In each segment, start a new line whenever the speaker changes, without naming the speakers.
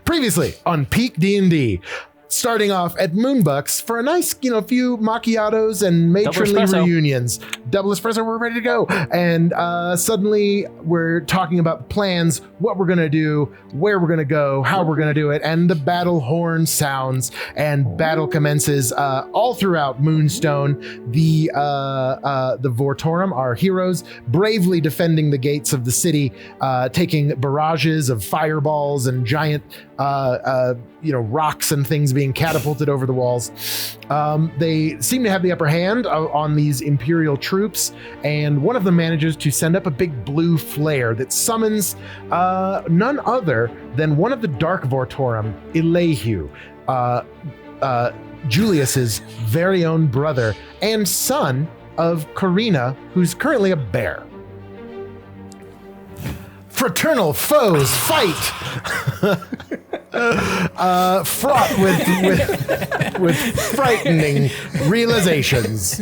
Previously on PeakD&D, starting off at Moonbucks for a nice, few macchiatos and matronly reunions. Double espresso, we're ready to go. And suddenly we're talking about plans, what we're going to do, where we're going to go, how we're going to do it, and the battle horn sounds, and battle commences all throughout Moonstone. The Vortorum, our heroes, bravely defending the gates of the city, taking barrages of fireballs and giant rocks and things being catapulted over the walls. They seem to have the upper hand on these Imperial troops, and one of them manages to send up a big blue flare that summons none other than one of the Dark Vortorum, Elihu, Julius's very own brother and son of Karina, who's currently a bear. Fraternal foes fight, fraught with frightening realizations.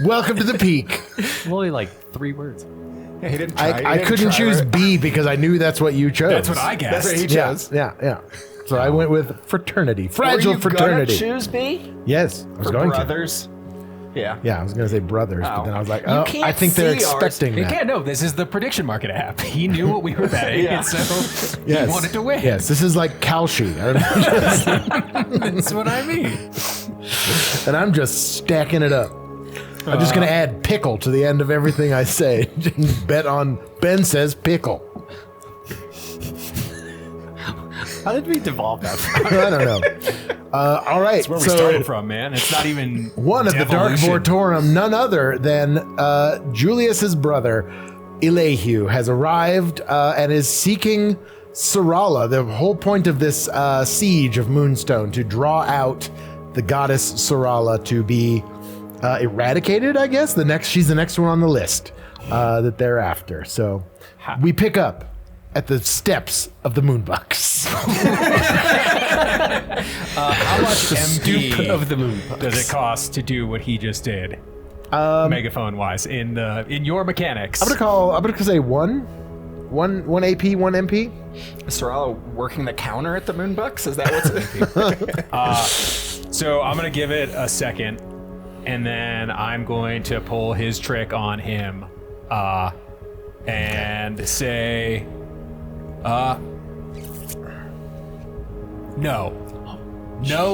Welcome to the peak.
Only like 3 words.
Yeah, he didn't try.
I couldn't choose B because I knew that's what you chose.
That's what I guessed.
That's what he chose.
Yeah. So I went with fraternity, fragile fraternity.
Were you gonna choose B?
Yes, I was going
brothers?
Yeah, I was going to say brothers, but then I was like,
can't
I think they're
see ours.
expecting that.
Yeah, no, this is the prediction market app. He knew what we were betting, and so he wanted to win.
Yes, this is like Kalshi.
That's what I mean.
And I'm just stacking it up. I'm just going to add pickle to the end of everything I say. Bet on Ben says pickle.
How did we devolve that?
I don't know. All right.
That's where we started from, man. It's not even
one of the Dark Vortorum, none other than Julius's brother, Elihu, has arrived and is seeking Sarala. The whole point of this siege of Moonstone, to draw out the goddess Sarala to be eradicated, I guess. She's the next one on the list that they're after. So we pick up at the steps of the Moonbucks.
How much MP of the moon does it cost to do what he just did? Megaphone wise, in your mechanics.
I'm gonna say one AP, 1 MP.
Is Sarala working the counter at the Moonbucks? Is that what's
So I'm gonna give it a second, and then I'm going to pull his trick on him, and say, No,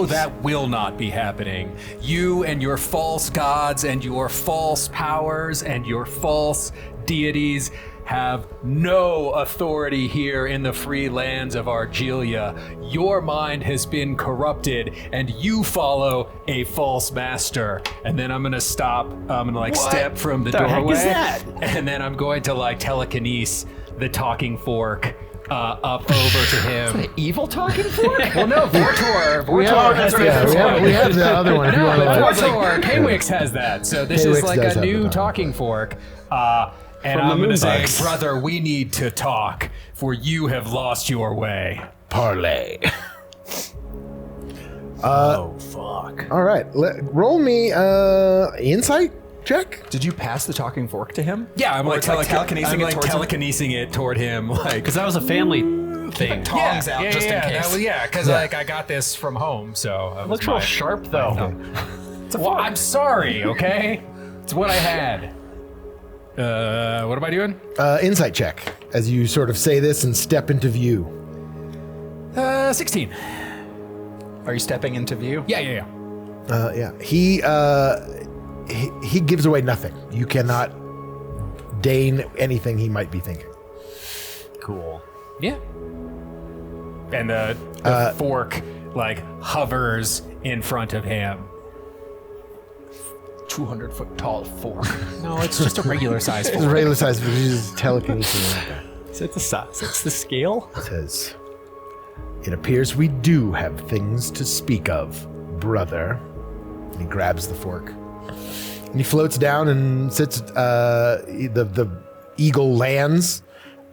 that will not be happening. You and your false gods and your false powers and your false deities have no authority here in the free lands of Argilia. Your mind has been corrupted and you follow a false master. And then I'm gonna stop, I'm gonna step from the doorway.
What the heck is that?
And then I'm going to telekinesis the talking fork up over to him.
evil talking fork?
Well, no, Vortor.
We have the other one.
No, Vortor. Kwix has that. So this is like a new talking fork. And I'm going to say, brother, we need to talk, for you have lost your way.
Parlay.
Oh, fuck.
All right. Roll me insight check.
Did you pass the talking fork to him?
Yeah, I'm like
telekinesing
it toward him.
Because that was a family thing.
Tongs out just in case.
Because I got this from home, so
It looks real sharp, though.
Well, I'm sorry, okay? It's what I had. What am I doing?
Insight check as you sort of say this and step into view.
16.
Are you stepping into view?
Yeah.
Yeah. He gives away nothing. You cannot deign anything he might be thinking.
Cool.
Yeah. And the fork hovers in front of him.
200-foot tall fork.
No, it's just a regular size
It's
fork.
a regular size, but he's telekinesis.
Is that the size? That's the scale?
It says, "It appears we do have things to speak of, brother." And he grabs the fork. And he floats down and sits, the eagle lands,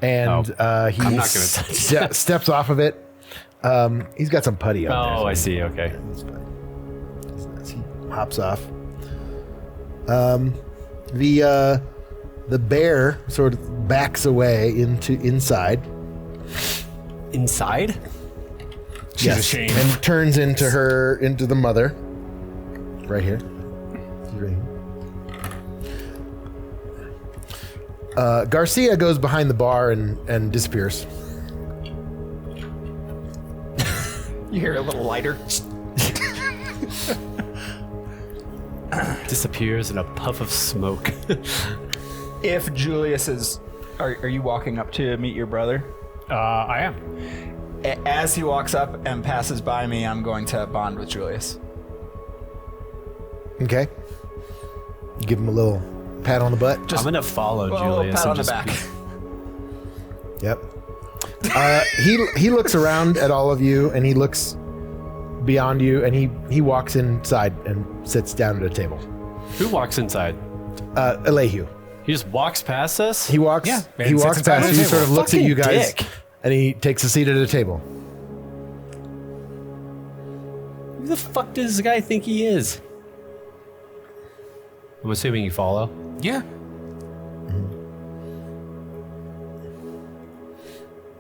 and he steps off of it. He's got some putty on there.
Oh, I see, okay.
He hops off. The bear sort of backs away inside.
Inside?
She's ashamed.
And turns into the mother. Right here. Garcia goes behind the bar and disappears.
You hear a little lighter.
Disappears in a puff of smoke.
If Julius is... Are you walking up to meet your brother?
I am.
As he walks up and passes by me, I'm going to bond with Julius.
Okay. You give him a little pat on the butt.
I'm gonna follow
Well,
Julius.
pat on the
and
back.
Yep. He looks around at all of you, and he looks beyond you, and he walks inside and sits down at a table.
Who walks inside?
Elihu.
He just walks past us?
He walks.
Yeah,
he
and
walks
sits inside
past
at
you.
the
He sort of
table.
looks at you guys,
Dick.
and he takes a seat at a table.
Who the fuck does this guy think he is? I'm assuming you follow.
Yeah.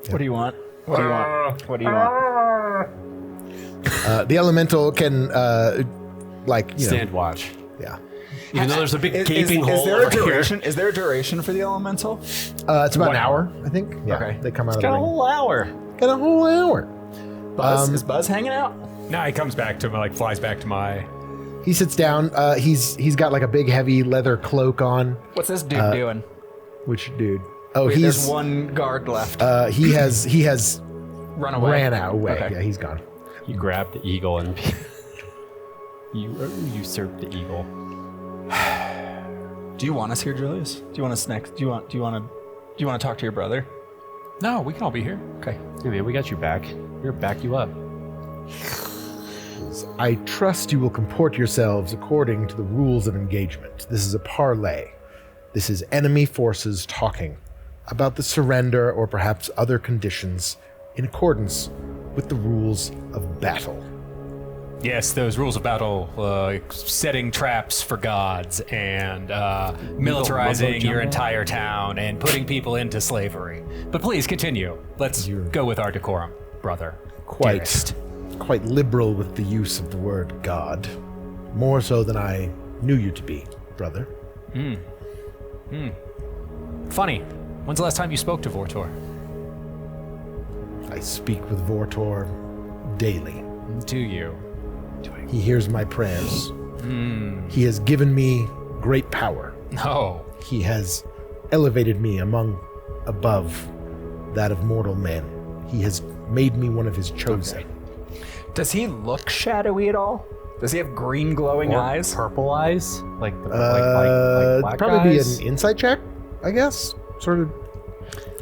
What do you want? What do you want? What do you want?
The elemental can,
Stand watch.
yeah.
Even though there's a big
Is
gaping hole
there a
over here.
duration? Is there a duration for the elemental?
It's about an hour, I think. Yeah,
Okay.
they come out of the
Got a
ring.
whole hour.
Got a whole hour.
Buzz? Is Buzz hanging out?
No, he comes back to like flies back to my.
He sits down. He's got like a big heavy leather cloak on.
What's this dude doing?
Which dude? Oh,
Wait, there's
he's
one guard left.
he has
Run away.
ran out away.
Okay.
Yeah, he's gone.
You grabbed the eagle and you usurped the eagle.
Do you want us here, Julius? Do you want us next? Do you want to talk to your brother?
No, we can all be here.
Okay.
Hey man, we got your back. We're gonna back you up.
I trust you will comport yourselves according to the rules of engagement. This is a parlay. This is enemy forces talking about the surrender or perhaps other conditions in accordance with the rules of battle.
Yes, those rules of battle, setting traps for gods and militarizing your entire town and putting people into slavery. But please continue. Let's go with our decorum, brother. Dearest.
Quite liberal with the use of the word God. More so than I knew you to be, brother.
Funny. When's the last time you spoke to Vortor?
I speak with Vortor daily.
Do you?
He hears my prayers. He has given me great power.
Oh.
He has elevated me above that of mortal men. He has made me one of his chosen.
Okay. Does he look shadowy at all? Does he have green glowing
Or
eyes?
purple eyes? Like black
Probably
eyes?
be an insight check, I guess. Sort of.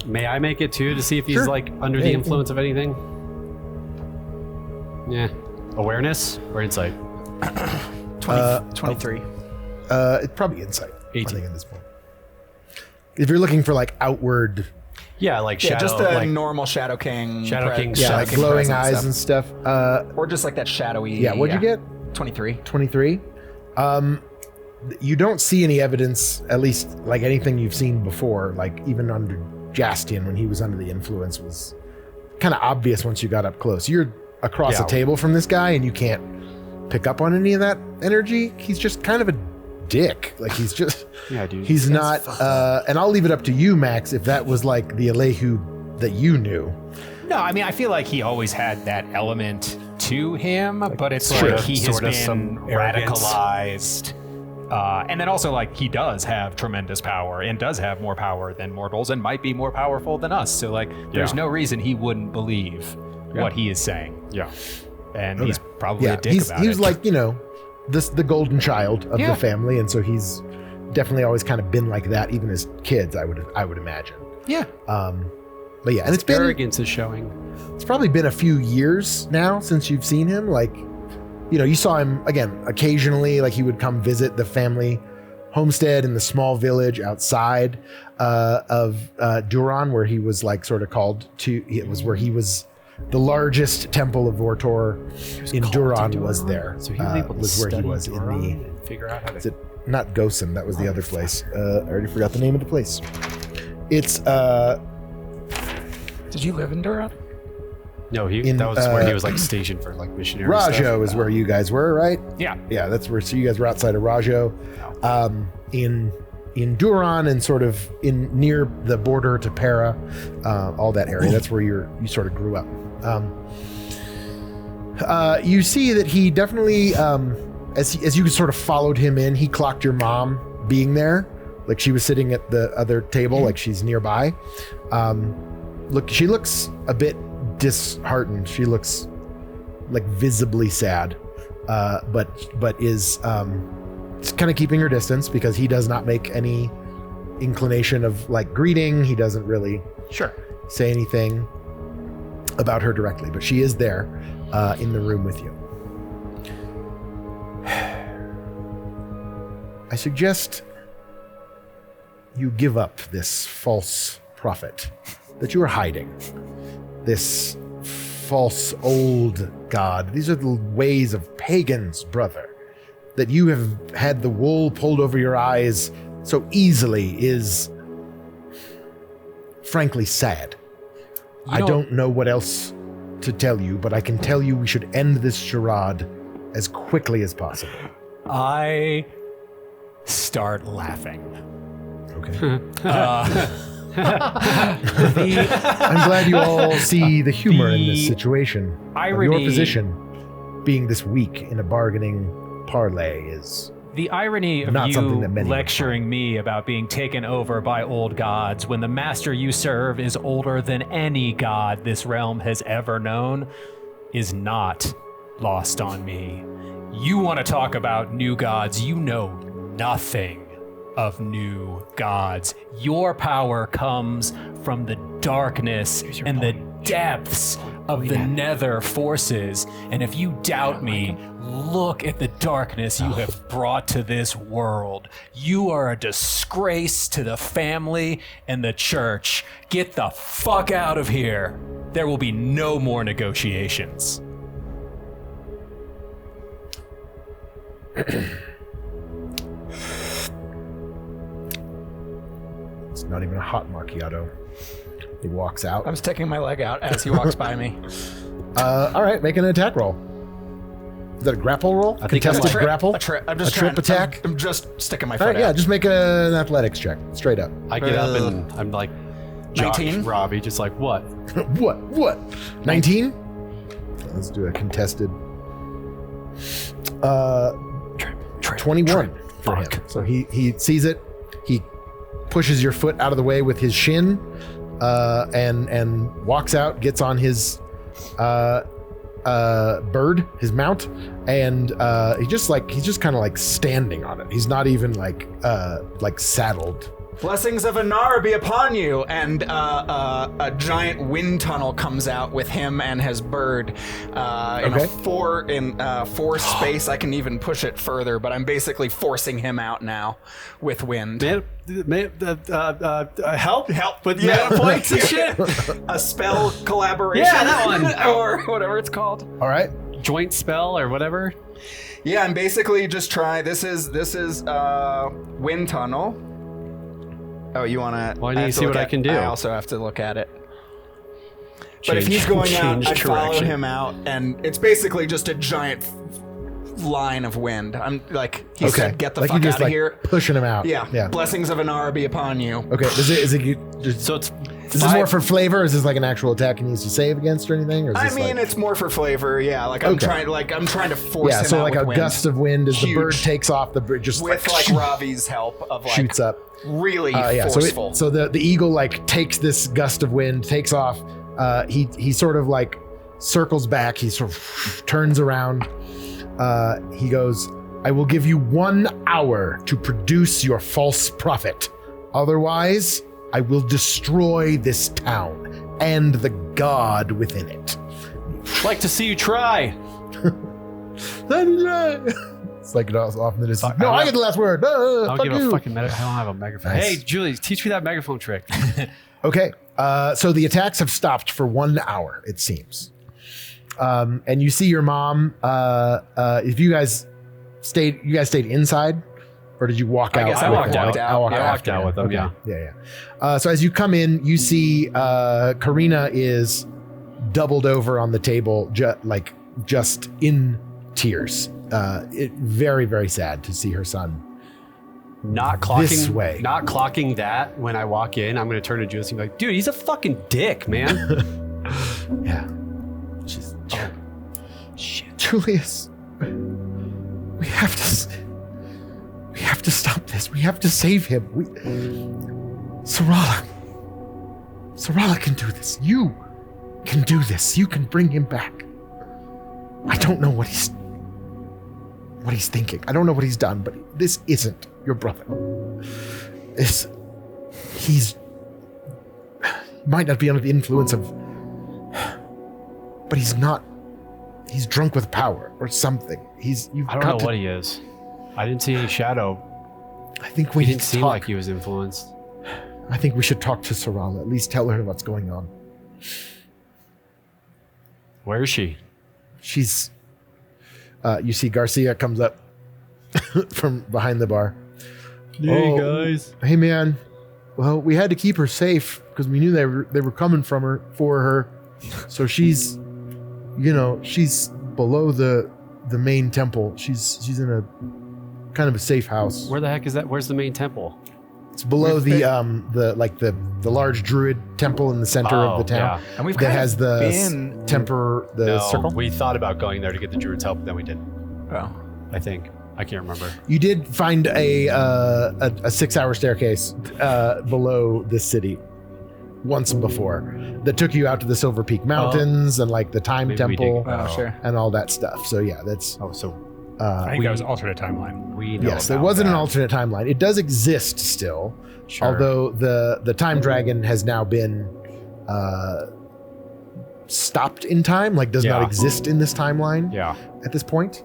May I make it too to see if he's
Sure.
like under the influence of anything? Yeah. Awareness or insight?
23.
It's probably insight.
18.
I think at this point. If you're looking for like outward,
Yeah, like
Yeah,
shadow.
just the
like,
normal Shadow King.
Shadow King
yeah,
Shadow
like
King
glowing
presence
eyes
stuff.
and stuff.
Or just like that shadowy.
Yeah, what'd you get?
23.
23. You don't see any evidence, at least like anything you've seen before, like even under Jastian when he was under the influence was kind of obvious once you got up close. You're across the table from this guy and you can't pick up on any of that energy. He's just kind of a dick. Like he's just,
Yeah, dude.
he's not, and I'll leave it up to you, Max, if that was like the Elihu that you knew.
No, I mean, I feel like he always had that element to him, but it's
Sure.
like he has
Sort of
been
some arrogance.
radicalized. And then also, like, he does have tremendous power and does have more power than mortals and might be more powerful than us. So, like, there's no reason he wouldn't believe what he is saying.
Yeah.
And he's probably a dick
he's
about
he
it.
was like, you know, the golden child of the family, and so he's definitely always kind of been like that, even as kids, I would imagine.
yeah.
But yeah, and it's been
Arrogance is showing.
it's probably been a few years now since you've seen him. Like, you know, you saw him again occasionally, like he would come visit the family homestead in the small village outside of Duran, where he was like sort of called to. It was where he was. The largest temple of Vortor in Duran was there.
So he was able to
was where he
study
was
Duran
in the.
and figure out how
Is
to.
it not Gosen? That was the other place. I already forgot the name of the place. It's
Did you live in Duran?
No, that was where he was like stationed for like missionary
Rajo
stuff.
is where you guys were, right?
Yeah.
Yeah, that's where. So you guys were outside of Rajo, in Duran and sort of in near the border to Para, all that area. That's where you sort of grew up. You see that he definitely, as you sort of followed him in, he clocked your mom being there, like she was sitting at the other table, like she's nearby. She looks a bit disheartened. She looks like visibly sad, but is kind of keeping her distance because he does not make any inclination of like greeting. He doesn't really say anything about her directly, but she is there in the room with you. I suggest you give up this false prophet that you are hiding. This false old god. These are the ways of pagans, brother. That you have had the wool pulled over your eyes so easily is frankly sad. I don't know what else to tell you, but I can tell you we should end this charade as quickly as possible.
I start laughing.
Okay. I'm glad you all see the humor in this situation.
Irony,
your position being this weak in a bargaining parlay is
the irony of
not
you
something that many
lecturing me about being taken over by old gods when the master you serve is older than any god this realm has ever known is not lost on me. You want to talk about new gods, you know nothing of new gods. Your power comes from the darkness and the depths of the nether forces. And if you doubt me, look at the darkness you have brought to this world. You are a disgrace to the family and the church. Get the fuck out of here. There will be no more negotiations.
It's not even a hot macchiato. He walks out.
I'm sticking my leg out as he walks by me.
All right, make an attack roll. Is that a grapple roll?
I think that's
Contested grapple?
I'm just
a trip attack?
I'm just sticking my
All
foot
right,
out.
yeah, just make an athletics check, straight up.
I get up and I'm like,
19?
Robbie, just like, what?
What? 19? Let's do a contested. 21 for him. So he sees it. He pushes your foot out of the way with his shin, and walks out, gets on his bird, his mount, and he's just kind of like standing on it. He's not even like saddled.
Blessings of Anar be upon you, and a giant wind tunnel comes out with him and his bird in a four space. I can even push it further, but I'm basically forcing him out now with wind.
Help with mana points and shit.
A spell collaboration,
Yeah, that one.
or whatever it's called.
All right.
Joint spell or whatever.
Yeah, I'm basically just trying. This is wind tunnel. Oh, you wanna?
Why do you see what I can do?
I also have to look at it. But if
Change-
he's going out,
change
I follow
direction.
him out, and it's basically just a giant line of wind. I'm like, he said, get the
like
fuck
you're just
out of
like
here.
pushing him out.
Yeah. Blessings of Anar be upon you.
Okay. Is
So it's
this more for flavor? Or is this like an actual attack he needs to save against or anything? Or is
I
this
mean,
like,
it's more for flavor. Yeah, like I'm trying to force him
so
out
like
with
a
wind.
gust of wind as the
Huge.
bird takes off. The bird just
with like Ravi's help of like
shoots up.
really
Yeah,
forceful.
so the eagle like takes this gust of wind, takes off. He sort of like circles back. He sort of turns around. He goes, "I will give you 1 hour to produce your false prophet. Otherwise, I will destroy this town and the god within it."
like to see you try.
It's like often it is. No, I get the last word.
I'll
Fuck
give
you.
a fucking I don't have a megaphone.
Nice.
Hey, Julie, teach me that megaphone trick.
Okay, so the attacks have stopped for 1 hour, it seems. And you see your mom. If you guys stayed inside, or did you walk out?
guess I walked out.
I walked
after
out
him.
with them.
Okay. Yeah. So as you come in, you see Karina is doubled over on the table, just in tears. Very, very sad to see her son
not clocking
this way.
Not clocking that when I walk in. I'm going to turn to Julius and be like, dude, he's a fucking dick, man.
Yeah. Shit. Julius, we have to stop this. We have to save him. Sarala can do this. You can do this. You can bring him back. I don't know what he's thinking. I don't know what he's done, but this isn't your brother. He might not be under the influence of, but he's not. He's drunk with power or something.
I don't know what he is. I didn't see any shadow.
I think
he didn't seem like he was influenced.
I think we should talk to Sarala. At least tell her what's going on.
Where is she?
She's. You see Garcia comes up from behind the bar.
Hey guys.
Hey man. Well, we had to keep her safe because we knew they were coming for her. So she's, she's below the main temple. She's in a kind of a safe house.
Where the heck is that? Where's the main temple?
It's below the large druid temple in the center of the town.
Yeah. And we've
that has the circle.
We thought about going there to get the druid's help, but then we didn't.
Oh.
I think. I can't remember.
You did find a 6-hour staircase below this city once before that took you out to the Silver Peak Mountains and like the Time Temple and all that stuff. So yeah, that's.
Oh, so
I think that was alternate timeline.
Yes, there wasn't an alternate timeline. It does exist still, although the time dragon has now been stopped in time, like does not exist in this timeline.
Yeah.
At this point,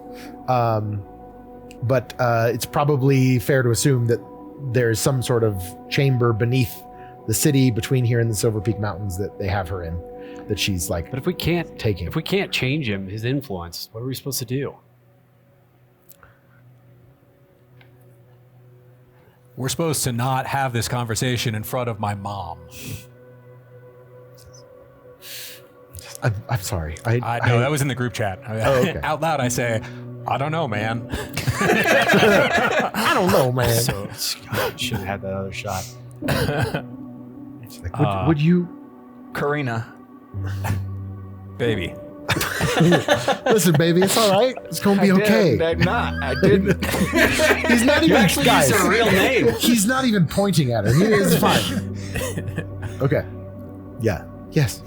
but it's probably fair to assume that there's some sort of chamber beneath the city between here and the Silver Peak Mountains that they have her in, that she's like.
But if we can't
take him,
if we can't change him, his influence, what are we supposed to do?
We're supposed to not have this conversation in front of my mom.
I'm sorry.
I know that was in the group chat.
Okay.
Out loud, I say, I don't know, man.
I don't know, man.
So should have had that other shot.
Like, would you,
Karina,
baby?
Listen, baby, it's all right. It's gonna be okay.
I didn't.
He's not even. Guys,
her real name.
He's not even pointing at her. He is fine. Okay. Yeah. Yes.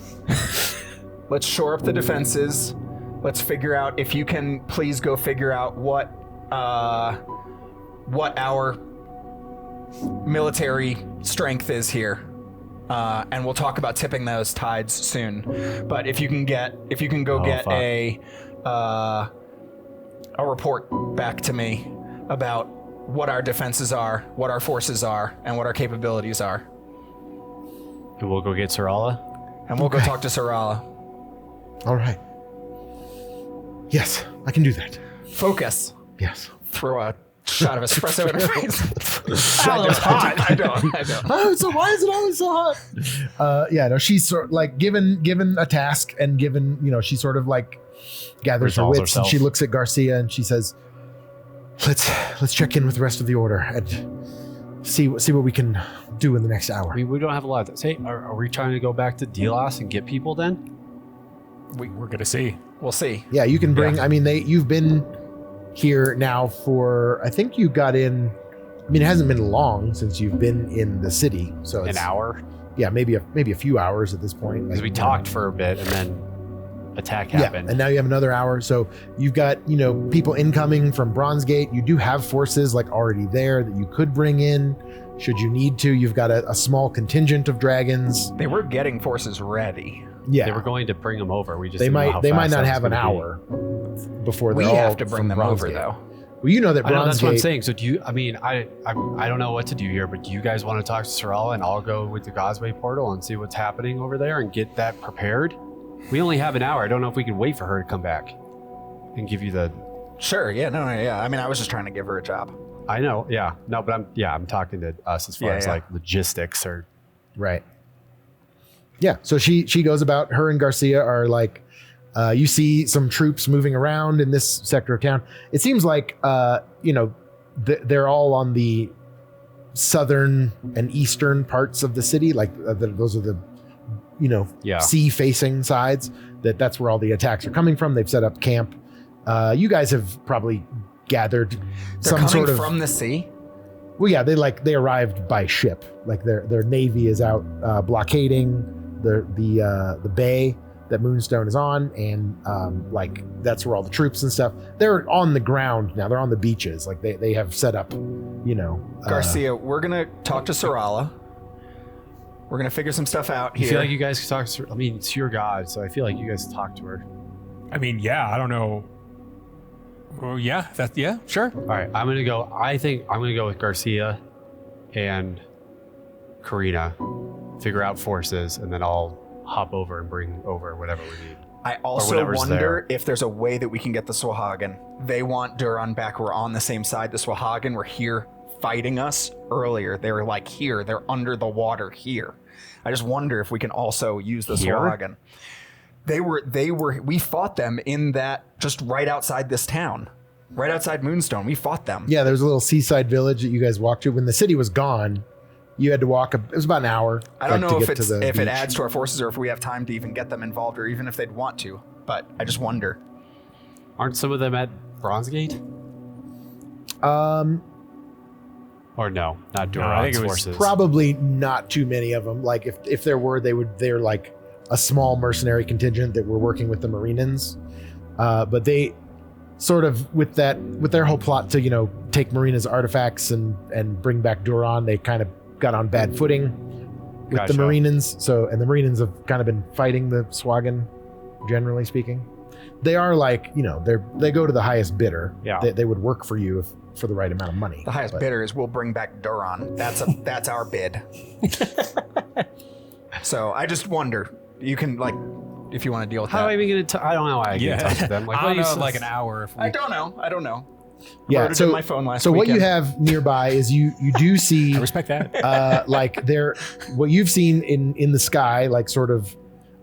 Let's shore up the defenses. Let's figure out if you can please go figure out what our military strength is here. And we'll talk about tipping those tides soon. But if you can get a report back to me about what our defenses are, what our forces are, and what our capabilities are.
And we'll go get Sarala.
And we'll go talk to Sarala.
All right. Yes, I can do that.
Focus.
Yes.
Throw a shot of espresso in her face.
I don't.
Oh, so why is it always so hot? Yeah, no, she's sort of like given a task and given, she sort of like gathers her wits and she looks at Garcia and she says, let's check in with the rest of the order and see what we can do in the next hour.
I mean, we don't have a lot to say. Are we trying to go back to Delos and get people then?
We're gonna see.
We'll see.
Yeah, you can bring. Yeah. I mean, you've been here now for. I think you got in. I mean, it hasn't been long since you've been in the city, so it's
an hour.
Yeah, maybe a few hours at this point.
Because we talked for a bit and then attack happened.
Yeah, and now you have another hour. So you've got people incoming from Bronze Gate. You do have forces like already there that you could bring in. Should you need to, you've got a small contingent of dragons.
They were getting forces ready.
Yeah,
they were going to bring them over. We just
they might not have an hour before
we have to bring them over though.
Well, you know that Bronze Gate.
That's what I'm saying. So do you? I mean, I don't know what to do here, but do you guys want to talk to Sarala and I'll go with the Causeway portal and see what's happening over there and get that prepared? We only have an hour. I don't know if we can wait for her to come back and give you the.
Sure. Yeah. No. Yeah. I mean, I was just trying to give her a job.
I know. Yeah. No, but I'm talking to us as far as like logistics or.
Right. Yeah. So she goes about. Her and Garcia are like, you see some troops moving around in this sector of town. It seems like they're all on the southern and eastern parts of the city. Like those are the sea facing sides. That's where all the attacks are coming from. They've set up camp. You guys have probably gathered
They're
some sort
coming
of
from the sea.
Well, yeah, they arrived by ship. Like their navy is out blockading the bay that Moonstone is on, and that's where all the troops and stuff. They're on the ground now. They're on the beaches. Like they have set up.
Garcia, we're gonna talk to Sarala. We're gonna figure some stuff out here.
I feel like you guys can talk to her. I mean, it's your god, so I feel like you guys talk to her.
I mean, yeah, I don't know. Well, yeah, sure.
All right, I think I'm gonna go with Garcia and Karina, figure out forces, and then I'll hop over and bring over whatever we need.
I also wonder if there's a way that we can get the Swahagan. They want Duran back. We're on the same side. The Swahagan were here fighting us earlier. They were like here. They're under the water here. I just wonder if we can also use the Swahagan. We fought them in that just right outside this town. Right outside Moonstone. We fought them.
Yeah, there was a little seaside village that you guys walked to. When the city was gone, you had to walk. It was about an hour.
I don't know if it adds to our forces or if we have time to even get them involved or even if they'd want to. But I just wonder.
Aren't some of them at Bronzegate? Or no, not Duran's forces.
Probably not too many of them. Like if there were, they're like a small mercenary contingent that were working with the Marinans. But they sort of with their whole plot to take Marina's artifacts and bring back Duran, they kind of got on bad footing with the Marinans. And the Marinans have kind of been fighting the Swagan, generally speaking. They are like they go to the highest bidder.
Yeah,
they would work for you for the right amount of money.
The highest bidder is we'll bring back Duran. That's our bid. So I just wonder, you can if you want to deal with
how
that.
How am I going to? I don't know why I can talk to them.
Like, I don't know, like an hour.
I don't know.
Yeah.
So my phone last
what
weekend.
you have nearby is you do see.
I respect that.
What you've seen in the sky, like sort of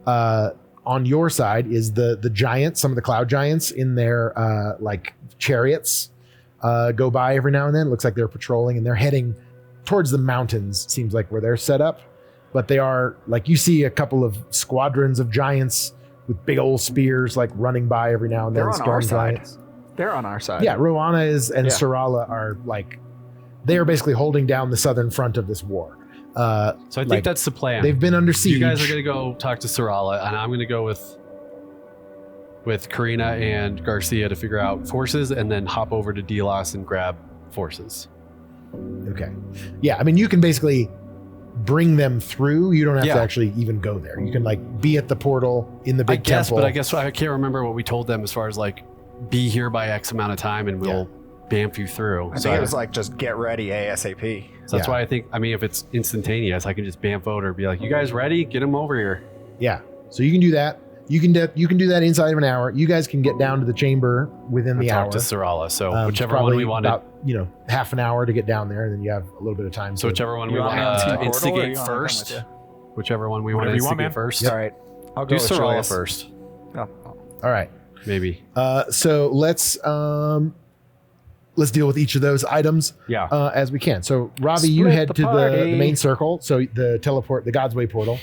on your side, is the giants. Some of the cloud giants in their chariots go by every now and then. It looks like they're patrolling and they're heading towards the mountains. Seems like where they're set up. But they are you see a couple of squadrons of giants with big old spears running by every now and then.
They're on our side.
Giants.
They're on our side.
Yeah, Rowana and Sarala are they are basically holding down the southern front of this war.
So I think that's the plan.
They've been under siege.
You guys are going to go talk to Sarala, and I'm going to go with Karina and Garcia to figure out forces, and then hop over to Delos and grab forces.
Okay. Yeah, I mean, you can basically bring them through. You don't have to actually even go there. You can be at the portal in the big temple.
But I guess I can't remember what we told them as far as be here by X amount of time and we'll bamf you through.
I think it was just get ready ASAP.
So that's why I think, if it's instantaneous, I can just bamf over and be like, you guys ready? Get them over here.
Yeah. So you can do that. You can do that inside of an hour. You guys can get down to the chamber within the hour.
Talk to Sarala. So whichever one we want
about, half an hour to get down there, and then you have a little bit of time.
So whichever one we want to instigate first. Whichever one we want to instigate first.
All right. I'll go
do
with
Sarala
Julius
first.
Oh. All right.
Maybe.
So let's deal with each of those items as we can. So Ravi, you head to the main circle. So the God's Way portal.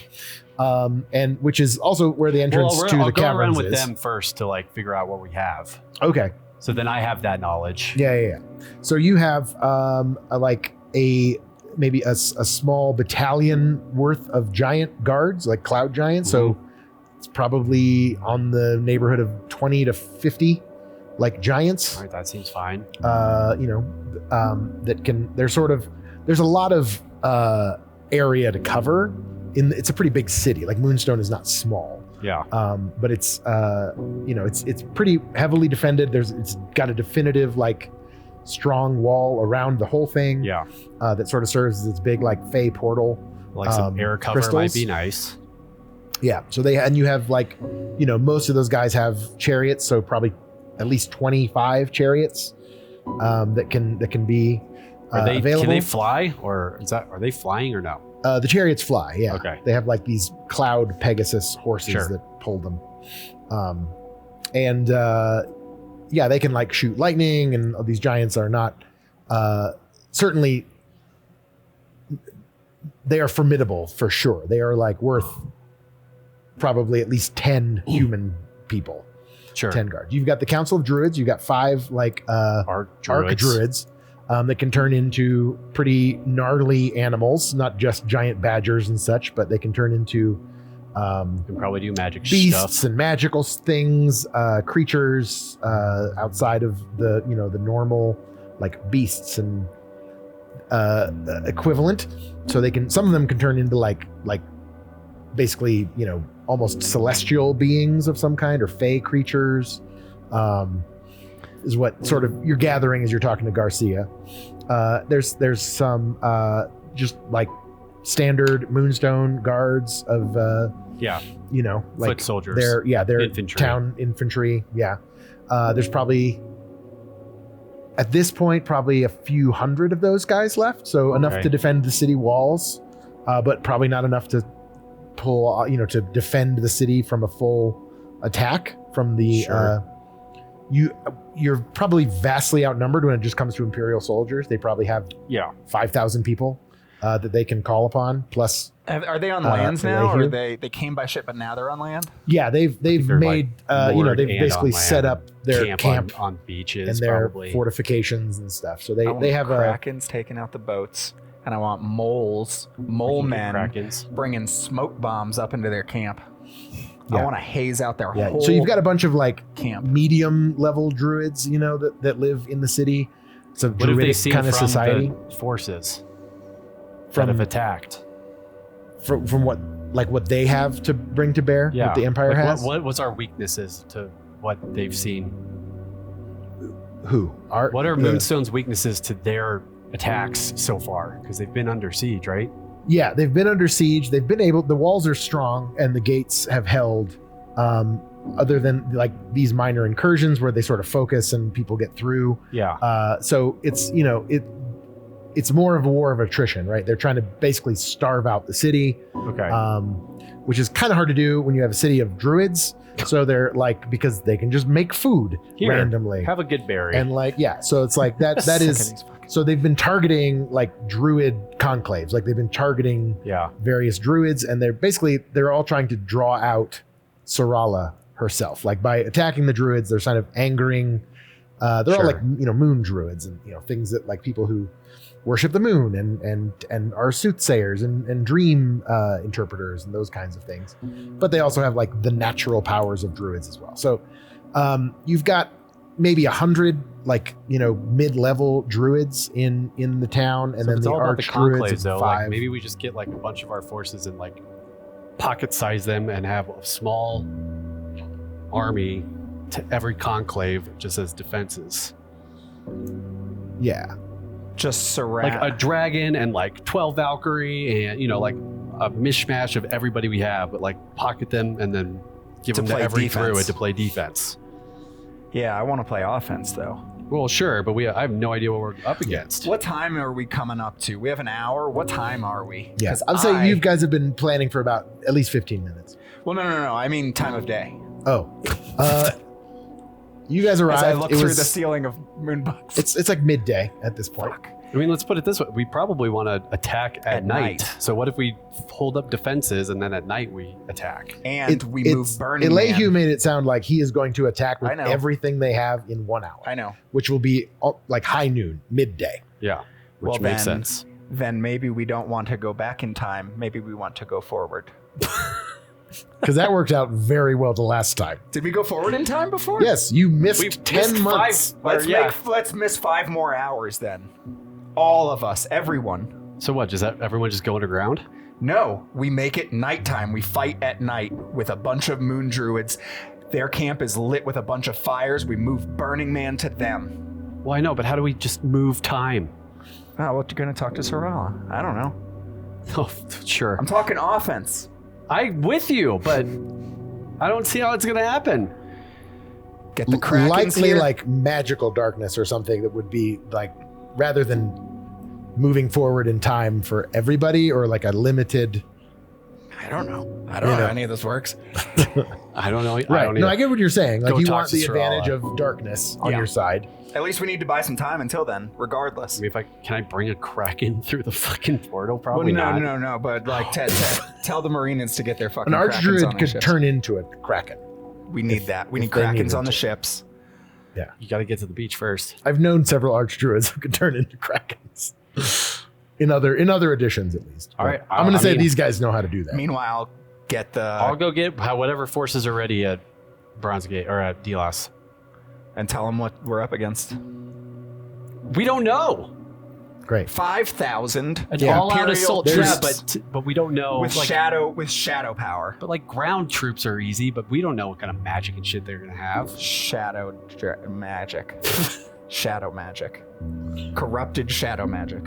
And which is also where the entrance to the caverns is. I'll go around with
them first to figure out what we have.
Okay.
So then I have that knowledge.
Yeah. So you have maybe a small battalion worth of giant guards, cloud giants. Mm-hmm. So it's probably on the neighborhood of 20 to 50 giants.
All right, that seems fine.
There's a lot of area to cover. It's a pretty big city. Moonstone is not small.
Yeah.
But it's it's pretty heavily defended. It's got a definitive strong wall around the whole thing.
Yeah.
That sort of serves as its big Fey portal.
Some air cover crystals. Might be nice.
Yeah. So you have most of those guys have chariots. So probably at least 25 chariots that can be available.
Can they fly, or are they flying or no?
The chariots fly. Yeah.
Okay.
They have like these cloud Pegasus horses that pull them. Yeah, they can like shoot lightning, and these giants are not certainly. They are formidable for sure. They are like worth probably at least 10 human people.
Sure.
10 guards. You've got the Council of Druids. You've got 5 like arc druids that can turn into pretty gnarly animals, not just giant badgers and such, but they can turn into
can probably do magic
beasts
stuff.
and magical things, creatures outside of the the normal like beasts and equivalent. So they can, some of them can turn into like basically almost celestial beings of some kind, or fey creatures, is what sort of you're gathering as you're talking to Garcia. There's some just like standard Moonstone guards of like
foot soldiers.
They're
infantry.
town infantry. Yeah. There's probably at this point probably a few hundred of those guys left, so enough to defend the city walls, but probably not enough to pull to defend the city from a full attack from the you're probably vastly outnumbered when it just comes to Imperial soldiers. They probably have 5,000 people that they can call upon, plus
are they on lands now, or they came by ship but now they're on land?
Yeah, they've made they've basically set up their camp
on beaches
and their
probably.
Fortifications and stuff. So they have
Krakens taking out the boats, and I want mole men bringing smoke bombs up into their camp. I want to haze out their whole.
So you've got a bunch of like
camp,
medium level druids, that live in the city. It's a druidic kind of society.
Forces
that
have attacked.
From what they have to bring to bear, what the Empire has.
What's our weaknesses to what they've seen?
What
are Moonstone's weaknesses to their attacks so far? Because they've been under siege, right?
Yeah, they've been under siege. They've been able. The walls are strong, and the gates have held. Other than like these minor incursions where they sort of focus and people get through.
Yeah.
So it's it's more of a war of attrition, right? They're trying to basically starve out the city.
Okay.
Which is kind of hard to do when you have a city of druids. So they're like, because they can just make food randomly.
Have a good berry.
And so it's like that is, so they've been targeting like druid conclaves. Like they've been targeting various druids, and they're all trying to draw out Sarala herself. Like by attacking the druids, they're kind of angering, they're all like, moon druids and, things that like people who worship the moon and are soothsayers and dream interpreters and those kinds of things. But they also have like the natural powers of druids as well. So you've got maybe 100 like mid-level druids in the town, and then the arch druids of 5.
Like maybe we just get like a bunch of our forces and like pocket size them and have a small army to every conclave just as defenses.
Yeah.
Just surround
like a dragon and like 12 Valkyrie and like a mishmash of everybody we have, but like pocket them and then give them to every druid to play defense.
Yeah, I want to play offense though.
Well, sure, but I have no idea what we're up against.
What time are we coming up to? We have an hour. What time are we?
Yes, I'd say you guys have been planning for about at least 15 minutes.
Well, no. I mean time of day.
Oh, you guys arrived.
As I look through the ceiling of Moonbucks.
It's like midday at this point.
Fuck.
I mean, let's put it this way. We probably want to attack at night. So what if we hold up defenses and then at night we attack?
And we move Burning
Elihu
Man.
made it sound like he is going to attack with everything they have in 1 hour.
I know.
Which will be like high noon, midday.
Yeah, which makes sense.
Then maybe we don't want to go back in time. Maybe we want to go forward.
Because that worked out very well the last time.
Did we go forward in time before?
Yes, you missed 10 months.
Let's miss 5 more hours then. All of us, everyone.
So what, does everyone just go underground?
No, we make it nighttime. We fight at night with a bunch of moon druids. Their camp is lit with a bunch of fires. We move Burning Man to them.
Well, I know, but how do we just move time?
Oh, what, you're going to talk to Sarala? I don't know.
Oh, sure.
I'm talking offense.
I'm with you, but I don't see how it's going to happen.
Get the Krakens
likely
here.
Like magical darkness or something that would be like, rather than moving forward in time for everybody, or like a limited?
I don't know. I don't know how any of this works.
I don't know.
Right. No, I get what you're saying. Like,
Go
you
talk
want
to
the
Sarala.
advantage of darkness on
Yeah.
your side.
At least we need to buy some time until then, regardless.
I mean, can I bring a kraken through the fucking portal?
Well,
Probably not.
no. But like, tell the Marines to get their fucking
An
Krakens
archdruid
on their
could
ships.
turn into a kraken.
We need that. We need
if they needed
Krakens on the
to.
ships.
You got to get to the beach first.
I've known several archdruids who could turn into krakens. in other editions, at least.
All right,
I'm going to
I
say
mean-
these guys know how to do that.
Meanwhile, get the
I'll go get whatever forces are ready at Bronze Gate or at Delos.
and tell them what we're up against.
We don't know.
Great.
5,000
An
Yeah.
all-out
Imperial
assault.
there's-
Yeah, but we don't know.
with shadow power.
But like ground troops are easy, but we don't know what kind of magic and shit they're gonna have.
Magic. Shadow magic. Corrupted shadow magic.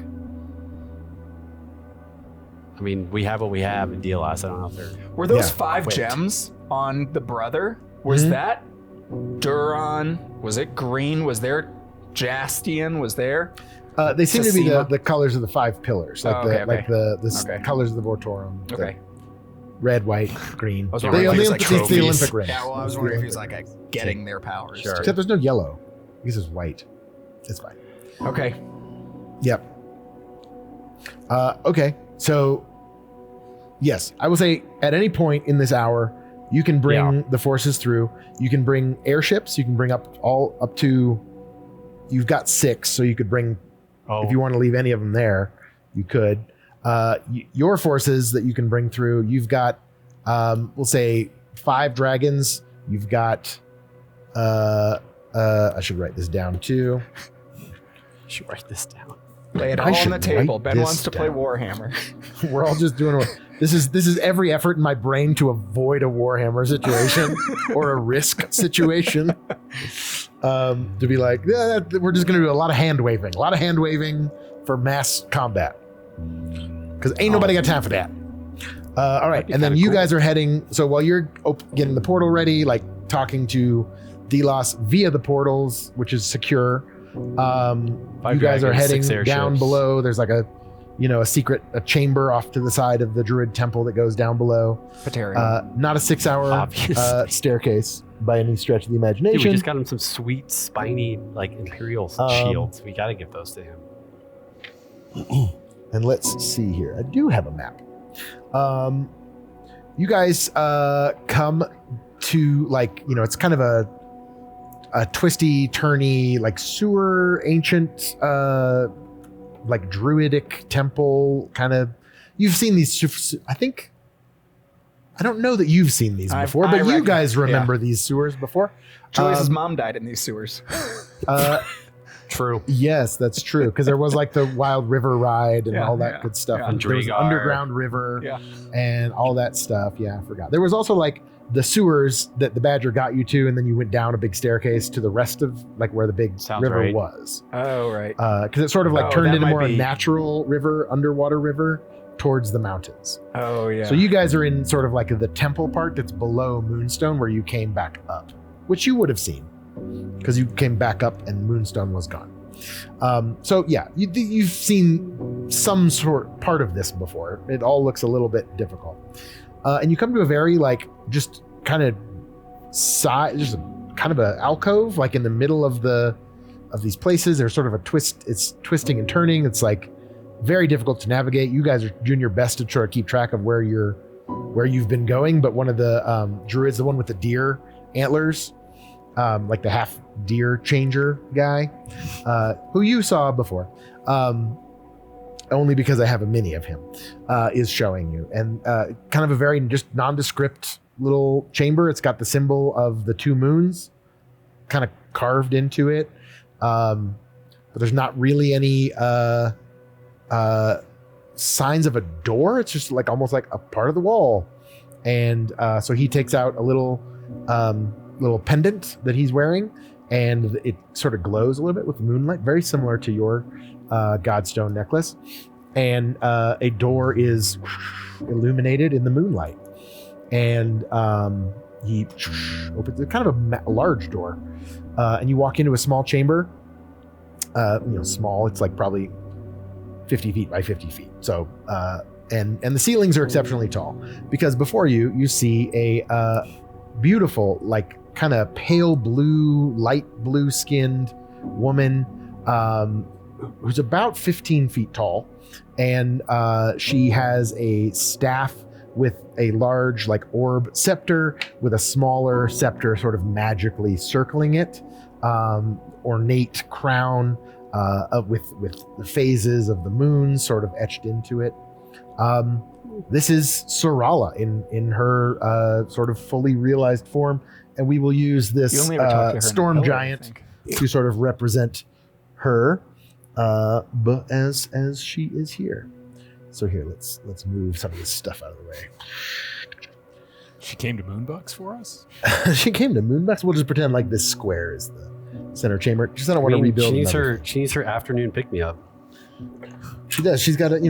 I mean, we have what we have in Delos. I don't know if they're.
Were those
Yeah,
5
wait.
gems on the brother? Was
Mhm.
that Duron? Was it green? Was there Jastian? Was there?
They seem to be
Tsushima?
the colors of the 5 pillars, like
Oh, okay,
like the
Okay.
colors of the Vortorum. the
Okay.
red, white, green.
I was
The
wondering if it was
Olympic,
like
it's the
trophies.
Olympic ring.
Yeah, well, I was
It's the
wondering if he was
Olympic
like getting their powers.
Sure.
Except there's no yellow. This is white. It's fine.
Okay.
Yep. Okay. So, yes, I will say at any point in this hour, you can bring the forces through. You can bring airships. You can bring up to. You've got 6, so you could bring.
Oh,
If you want to leave any of them there, you could. Your forces that you can bring through. You've got, we'll say, 5 dragons. You've got. I should write this down too.
should write this down.
Lay it
I
all on
should
the table.
write
Ben
this
wants to play
down.
Warhammer.
We're all just doing. This is every effort in my brain to avoid a Warhammer situation or a risk situation. To be like, yeah, we're just going to do a lot of hand waving for mass combat. Because ain't nobody got time for that. All right,
be
and then
kinda
you
cool.
guys are heading. So while you're getting the portal ready, like talking to Delos via the portals, which is secure. You
5
guys are
dragons,
heading
6
down
airships.
below. There's like a secret chamber off to the side of the druid temple that goes down below. Not a 6-hour
Obviously.
staircase by any stretch of the
Dude, we
imagination.
just got him some sweet, spiny, like Imperial shields. We got to give those to him.
And let's see here. I do have a map. You guys come to it's kind of a twisty, turny, like sewer, ancient, like druidic temple kind of. You've seen these. I don't know that you've seen these before,
I
but you
reckon,
guys remember these sewers before.
Julius's mom died in these sewers.
True.
Yes, that's true. Because there was like the Wild River ride and all that good stuff.
yeah.
And there was an
Drigar.
underground river
Yeah.
and all that stuff. Yeah, I forgot. There was also like the sewers that the Badger got you to, and then you went down a big staircase to the rest of like where the big
Sounds
river
right.
was.
Oh, right.
Because it sort of like
Oh,
turned
that
into
might
more a
be-
natural river, underwater river towards the mountains.
Oh, yeah.
So you guys are in sort of like the temple part that's below Moonstone where you came back up, which you would have seen because you came back up and Moonstone was gone. So yeah, you've seen some sort part of this before. It all looks a little bit difficult. And you come to a very like just kind of just kind of a alcove like in the middle of these places. There's sort of a twist. It's twisting and turning. It's like very difficult to navigate. You guys are doing your best to try to keep track of where you've been going. But one of the druids, the one with the deer antlers, like the half deer changer guy, who you saw before, only because I have a mini of him, is showing you, and kind of a very just nondescript little chamber. It's got the symbol of the 2 moons kind of carved into it, but there's not really any signs of a door. It's just like almost like a part of the wall. And so he takes out a little pendant that he's wearing, and it sort of glows a little bit with the moonlight, very similar to your Godstone necklace. And a door is illuminated in the moonlight, and he opens kind of a large door, and you walk into a small chamber. Small. It's like probably 50 feet by 50 feet. So, and the ceilings are exceptionally tall, because before you see a beautiful, like kind of pale blue, light blue skinned woman who's about 15 feet tall. And she has a staff with a large like orb scepter with a smaller scepter sort of magically circling it, ornate crown with the phases of the moon sort of etched into it. This is Sorala in her sort of fully realized form, and we will use this storm giant to sort of represent her, but as she is here. So here, let's move some of this stuff out of the way.
She came to Moonbucks for us?
She came to Moonbucks? We'll just pretend like this square is the center chamber. Just I don't want to rebuild.
She needs her afternoon pick me up.
She does. She's got a,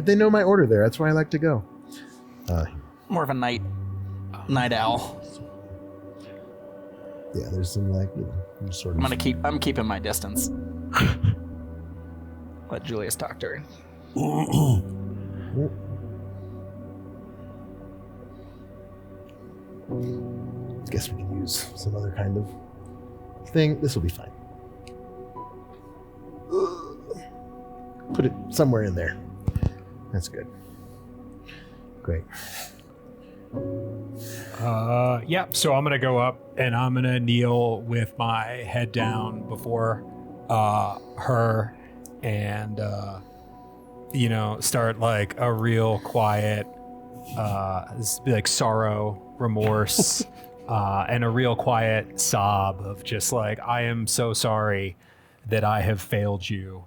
they know my order there. That's where I like to go.
More of a night owl.
Yeah, there's some sort of.
I'm keeping my distance. Let Julius talk to her.
Guess we can use some other kind of thing. This will be fine. Put it somewhere in there. That's good. Great.
Yeah, so I'm gonna go up and I'm gonna kneel with my head down before her and start like a real quiet this would be like sorrow, remorse, and a real quiet sob of just like, I am so sorry that I have failed you.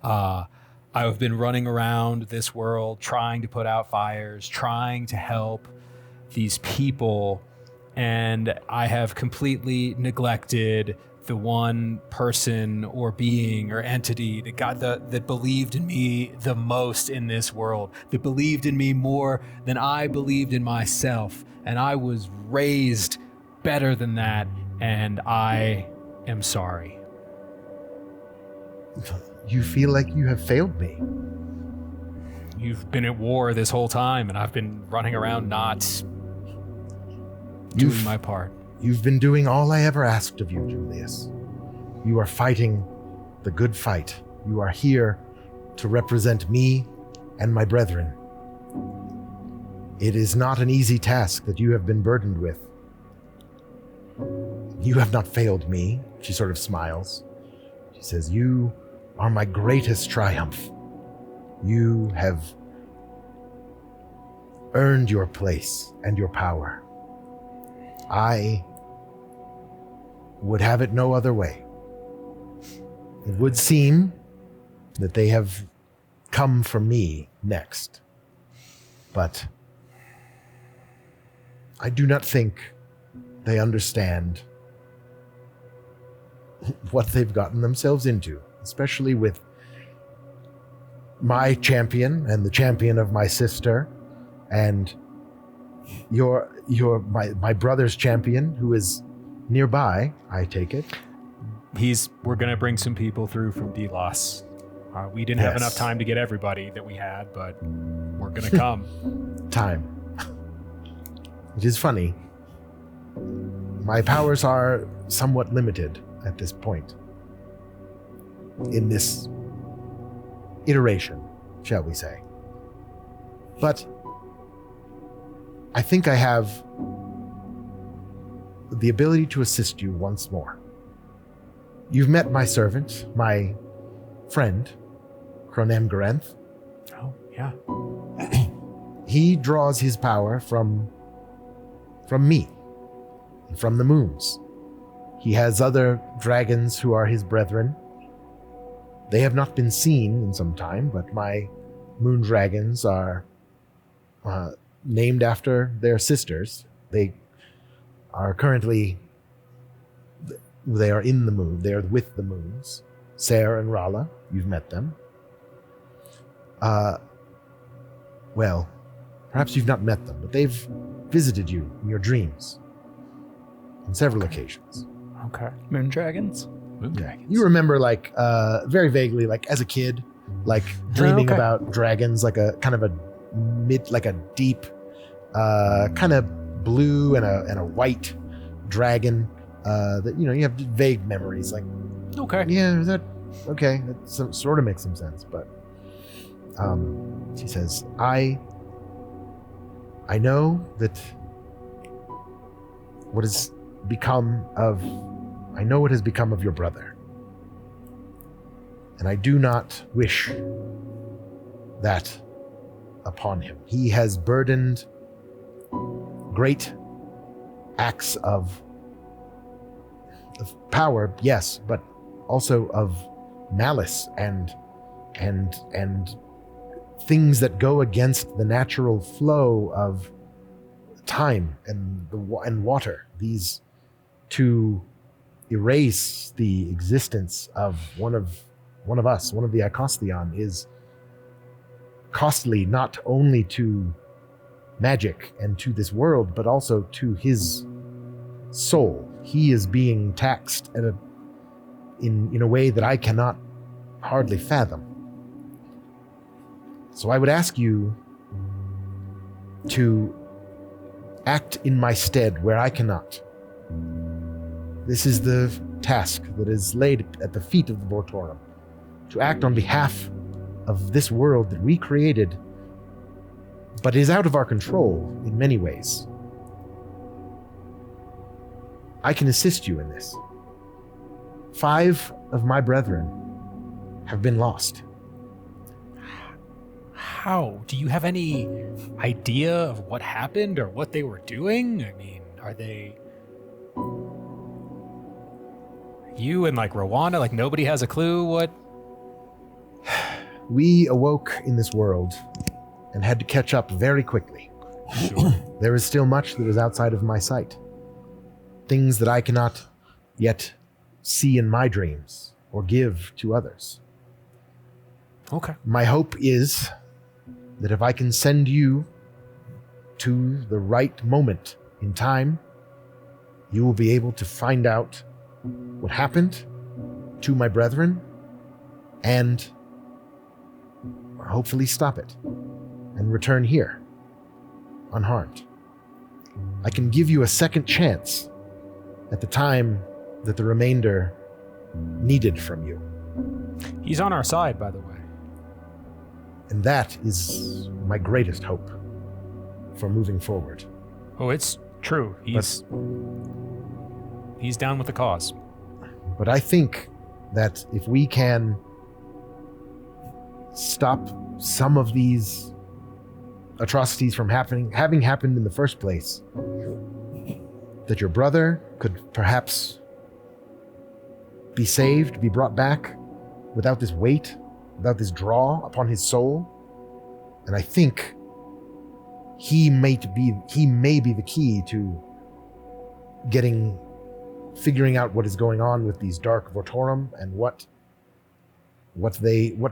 I have been running around this world trying to put out fires, trying to help these people, and I have completely neglected the one person or being or entity that believed in me the most in this world, that believed in me more than I believed in myself. And I was raised better than that, and I am sorry.
You feel like you have failed me.
You've been at war this whole time, and I've been running around not doing my part.
You've been doing all I ever asked of you, Julius. You are fighting the good fight. You are here to represent me and my brethren. It is not an easy task that you have been burdened with. You have not failed me. She sort of smiles. She says, you are my greatest triumph. You have earned your place and your power. I would have it no other way. It would seem that they have come for me next. But I do not think they understand what they've gotten themselves into, especially with my champion and the champion of my sister and my brother's champion, who is nearby, I take it.
We're gonna bring some people through from Delos. We didn't have enough time to get everybody that we had, but we're gonna come.
Time. It is funny. My powers are somewhat limited at this point. In this iteration, shall we say. But I think I have the ability to assist you once more. You've met my servant, my friend, Cronem Garanth.
Oh, yeah.
He draws his power from me, and from the moons. He has other dragons who are his brethren. They have not been seen in some time, but my moon dragons are named after their sisters. They are currently, they are in the moon. They are with the moons. Sarah and Rala, you've met them. Well, perhaps you've not met them, but they've visited you in your dreams on several occasions.
Okay. Moon dragons?
Moon dragons.
You remember, very vaguely, as a kid, like dreaming about dragons, like a kind of a deep, kind of blue and a white dragon. That you have vague memories. Like,
Okay.
yeah, is that okay? That sort of makes some sense, but she says, I know that what has become of your brother. And I do not wish that upon him. He has burdened great acts of power, yes, but also of malice and things that go against the natural flow of time and water. These to erase the existence of one of us, one of the Icostheon, is costly not only to magic and to this world, but also to his soul. He is being taxed in a way that I cannot hardly fathom. So I would ask you to act in my stead where I cannot. This is the task that is laid at the feet of the Vortorum, to act on behalf of this world that we created, but is out of our control in many ways. I can assist you in this. 5 of my brethren have been lost.
How? Do you have any idea of what happened or what they were doing? I mean, are they... You and like Rwanda, like nobody has a clue what...
We awoke in this world and had to catch up very quickly.
Sure.
There is still much that is outside of my sight. Things that I cannot yet see in my dreams or give to others.
Okay.
My hope is that if I can send you to the right moment in time, you will be able to find out what happened to my brethren and hopefully stop it and return here unharmed. I can give you a second chance at the time that the remainder needed from you.
He's on our side, by the way.
And that is my greatest hope for moving forward.
Oh, it's true. He's down with the cause.
But I think that if we can stop some of these atrocities from having happened in the first place, that your brother could perhaps be saved, be brought back without this weight, without this draw upon his soul. And I think he may be the key to figuring out what is going on with these dark Vortorum and what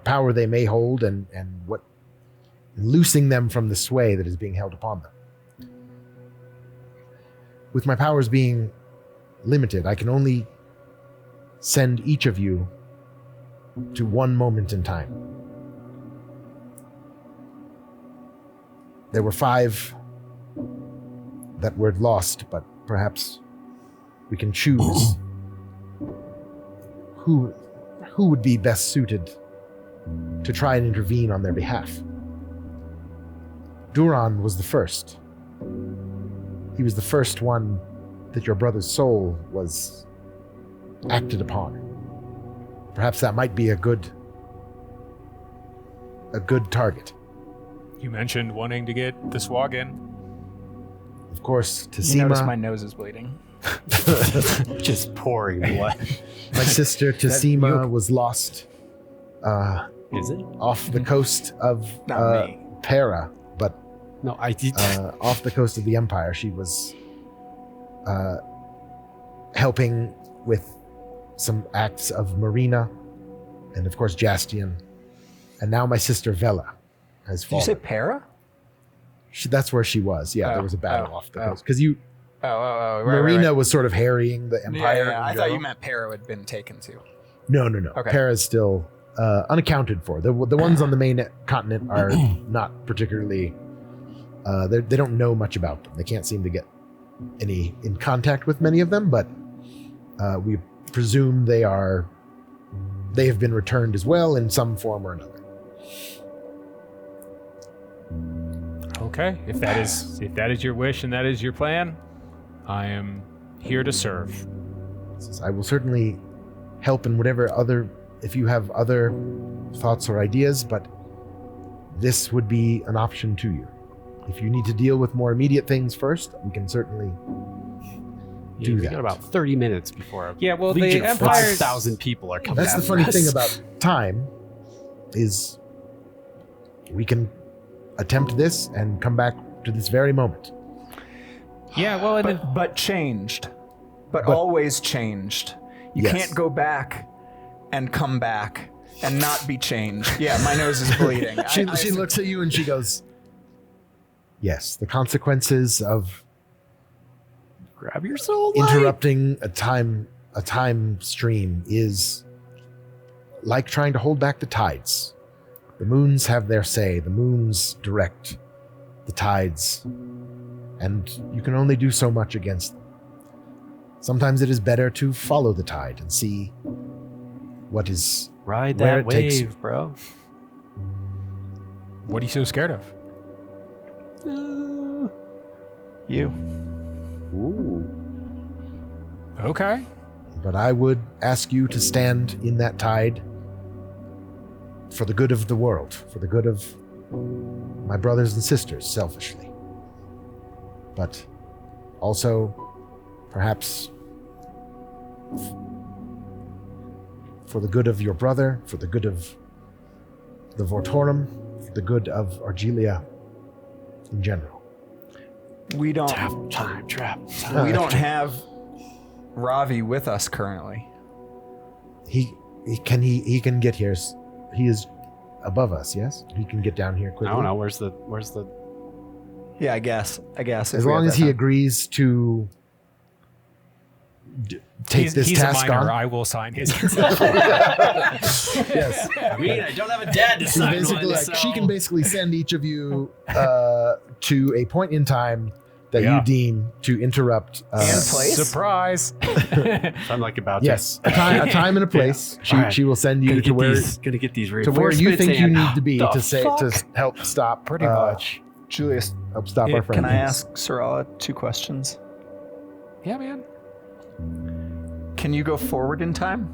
power they may hold and what loosing them from the sway that is being held upon them. With my powers being limited, I can only send each of you to one moment in time. There were 5 that were lost, but perhaps we can choose who would be best suited to try and intervene on their behalf. Duran was the first. He was the first one that your brother's soul was acted upon. Perhaps that might be a good target.
You mentioned wanting to get the swag in.
Of course,
You notice my
Tassima,
nose is bleeding.
Just pouring blood.
my sister Tassima was lost
Is it?
off the coast of
Not me.
Para, but
No, I did.
off the coast of the Empire. She was helping with some acts of Marina, and of course Jastian, and now my sister Vela has
Did you
fallen.
say para?
That's where she was. Yeah, there was a battle off the coast because
Right,
Marina
right.
was sort of harrying the Empire.
Yeah,
in
I thought
general.
you meant para had been taken too.
No.
Okay.
Para's still unaccounted for. The ones on the main continent are not particularly. They don't know much about them. They can't seem to get any in contact with many of them, but we presume they have been returned as well in some form or another.
Okay, if that is your wish and that is your plan, I am here to serve.
I will certainly help in whatever if you have other thoughts or ideas, but this would be an option to you. If you need to deal with more immediate things first, we can certainly do that.
We got about 30 minutes before.
Yeah, well,
Legion
the
of
Empire.
5,000 people are coming.
That's the funny thing about time is we can attempt this and come back to this very moment.
Yeah, well,
but changed. But always changed. You
Yes.
can't go back and come back and not be changed. Yeah, my nose is bleeding.
She looks at you and she goes, yes, the consequences of
Grab your soul.
interrupting a time stream is like trying to hold back the tides. The moons have their say. The moons direct the tides, and you can only do so much against them. Sometimes it is better to follow the tide and see what is
Ride
where
that
it takes you.
wave, bro.
what are you so scared of?
You.
Ooh.
Okay.
But I would ask you to stand in that tide for the good of the world, for the good of my brothers and sisters, selfishly. But also, perhaps, for the good of your brother, for the good of the Vortorum, for the good of Argilia in general.
We don't
Time trap.
we don't have Ravi with us currently.
He can get here. He is above us, yes? He can get down here quickly.
I don't know. Where's the?
Yeah, I guess.
As long as he agrees to take this
he's
task
a minor.
on.
I will sign his.
Yes.
I mean, I don't have a dad to
She's basically she can basically send each of you to a point in time that you deem to interrupt.
And place?
Surprise!
I'm like about
Yes, a time and a place. She will send you to where
gonna get these
to where you think you need to be to help stop.
Pretty much.
Julius,
help stop our friend.
can I ask Sorala 2 questions?
Yeah, man.
Can you go forward in time?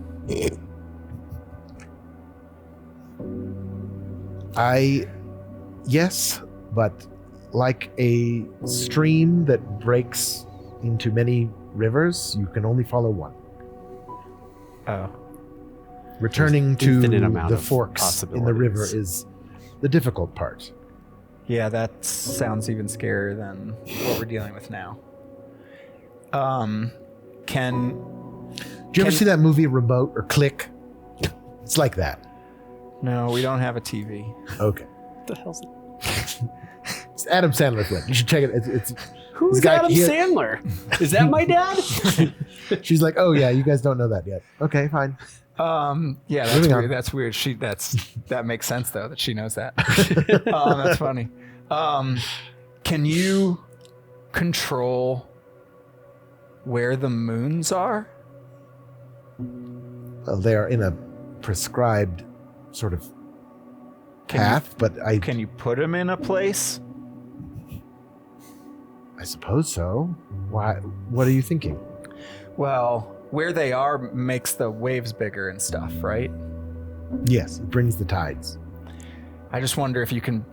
Yes, but like a stream that breaks into many rivers, you can only follow one.
Oh.
Returning
There's infinite
to
amount
the
of
forks in the river is the difficult part.
Yeah, that sounds even scarier than what we're dealing with now. Can
Do you ever see that movie Remote or Click? It's like that.
No, we don't have a TV.
Okay.
What the hell's it?
It's Adam Sandler flick. You should check it. It's
Who's
this guy
Adam
here-
Sandler? Is that my dad?
She's like, oh yeah, you guys don't know that yet. Okay, fine.
Yeah, that's
Moving on.
weird. That's weird. That makes sense though that she knows that. That's funny. Can you control where the moons are?
Well, they are in a prescribed sort of path, but
Can you put them in a place?
I suppose so. Why? What are you thinking?
Well, where they are makes the waves bigger and stuff, right?
Yes, it brings the tides.
I just wonder if you can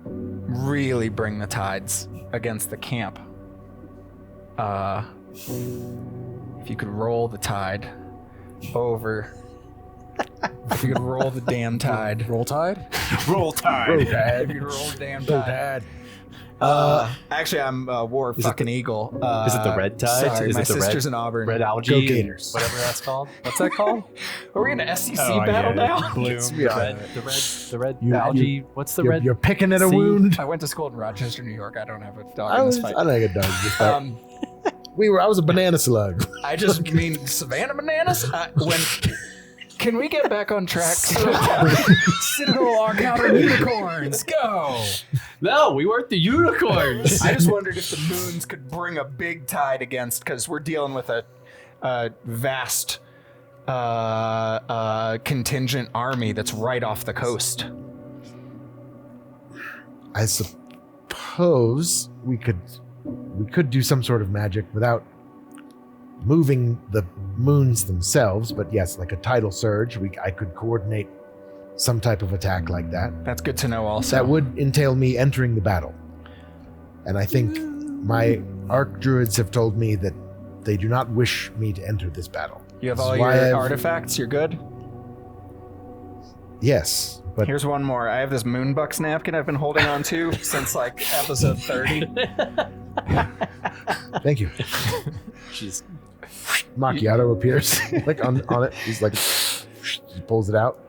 really bring the tides against the camp. If you could roll the tide over. If you could roll the damn tide.
Roll Tide.
Roll Tide.
If you could roll the damn tide. Actually, I'm War fucking Eagle.
Is it the red tide?
Sorry,
Is
my
it the
sister's in Auburn.
Red algae.
Go Gators.
Whatever that's called. What's that called?
Are we in an SEC
Oh,
battle
yeah.
now?
Bloom.
The red
You-
algae. What's the red?
You're picking at a
sea?
wound.
I went to school in Rochester, New York. I don't have a dog
I
in
was.
this fight.
I like a dog. Just fight. I was a banana slug.
I just mean Savannah bananas. Can we get back on track?
Citadel Encounter Unicorns, go!
No, we weren't the unicorns.
I just wondered if the moons could bring a big tide against, because we're dealing with a vast contingent army that's right off the coast.
I suppose we could do some sort of magic without moving the moons themselves, but yes, like a tidal surge, I could coordinate some type of attack like that.
That's good to know also.
That would entail me entering the battle. And I think my arc druids have told me that they do not wish me to enter this battle.
You have all your artifacts, you're good?
Yes, but
here's one more. I have this Moonbucks napkin I've been holding on to since like episode 30.
thank you.
Jeez.
Macchiato appears like on it. He's like, he pulls it out.